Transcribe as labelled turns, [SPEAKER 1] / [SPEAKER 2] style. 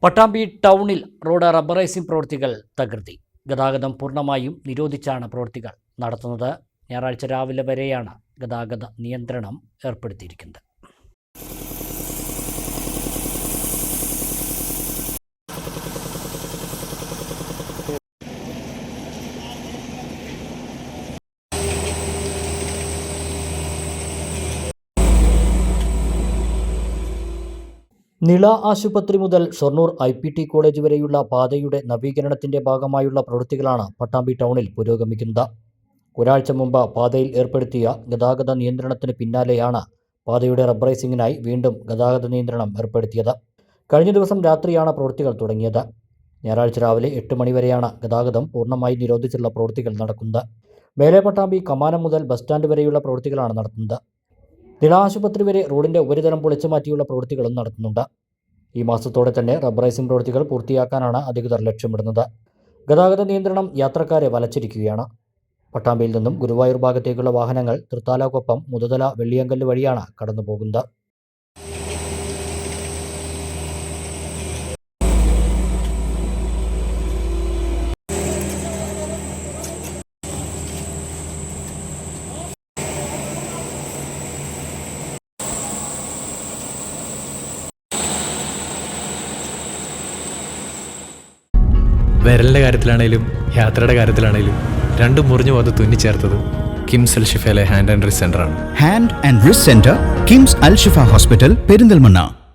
[SPEAKER 1] പട്ടാമ്പി ടൗണിൽ road rubberising പ്രവൃത്തികൾ തകൃതി. ഗതാഗതം പൂർണ്ണമായും നിരോധിച്ചാണ് പ്രവൃത്തികൾ നടത്തുന്നത്. ഞായറാഴ്ച രാവിലെ വരെയാണ് ഗതാഗത നിയന്ത്രണം ഏർപ്പെടുത്തിയിരിക്കുന്നത്. നിള ആശുപത്രി മുതൽ ഷൊർണൂർ IPT കോളേജ് വരെയുള്ള പാതയുടെ നവീകരണത്തിന്റെ ഭാഗമായുള്ള പ്രവൃത്തികളാണ് പട്ടാമ്പി ടൗണിൽ പുരോഗമിക്കുന്നത്. ഒരാഴ്ച മുമ്പ് പാതയിൽ ഏർപ്പെടുത്തിയ ഗതാഗത നിയന്ത്രണത്തിന് പിന്നാലെയാണ് പാതയുടെ റബ്ബറൈസിംഗിനായി വീണ്ടും ഗതാഗത നിയന്ത്രണം ഏർപ്പെടുത്തിയത്. കഴിഞ്ഞ ദിവസം രാത്രിയാണ് പ്രവൃത്തികൾ തുടങ്ങിയത്. ഞായറാഴ്ച രാവിലെ 8 മണി വരെയാണ് ഗതാഗതം പൂർണ്ണമായി നിരോധിച്ചുള്ള പ്രവൃത്തികൾ നടക്കുന്നത്. മേലെ പട്ടാമ്പി കമാനം മുതൽ ബസ് സ്റ്റാൻഡ് വരെയുള്ള പ്രവൃത്തികളാണ് നടത്തുന്നത്. നിള ആശുപത്രി വരെ റോഡിന്റെ ഉപരിതലം പൊളിച്ചു മാറ്റിയുള്ള പ്രവൃത്തികളും നടത്തുന്നുണ്ട്. ഈ മാസത്തോടെ തന്നെ റബ്ബറൈസിംഗ് പ്രവൃത്തികൾ പൂർത്തിയാക്കാനാണ് അധികൃതർ ലക്ഷ്യമിടുന്നത്. ഗതാഗത നിയന്ത്രണം യാത്രക്കാരെ വലച്ചിരിക്കുകയാണ്. പട്ടാമ്പിയിൽ നിന്നും ഗുരുവായൂർ ഭാഗത്തേക്കുള്ള വാഹനങ്ങൾ തൃത്താലക്കൊപ്പം മുതതല വെള്ളിയങ്കല്ല് വഴിയാണ് കടന്നുപോകുന്നത്.
[SPEAKER 2] വിരലിൻ്റെ കാര്യത്തിലാണേലും യാത്രയുടെ കാര്യത്തിലാണേലും രണ്ടും മുറിഞ്ഞു പോകാതെ തുന്നിച്ചേർത്തത് കിംസ് അൽ ഷിഫയിലെ ഹാൻഡ് ആൻഡ് റിസ്റ്റ് സെൻ്ററാണ്.
[SPEAKER 3] Hand and wrist centre, KIMS Al Shifa hospital, Perinthalmanna.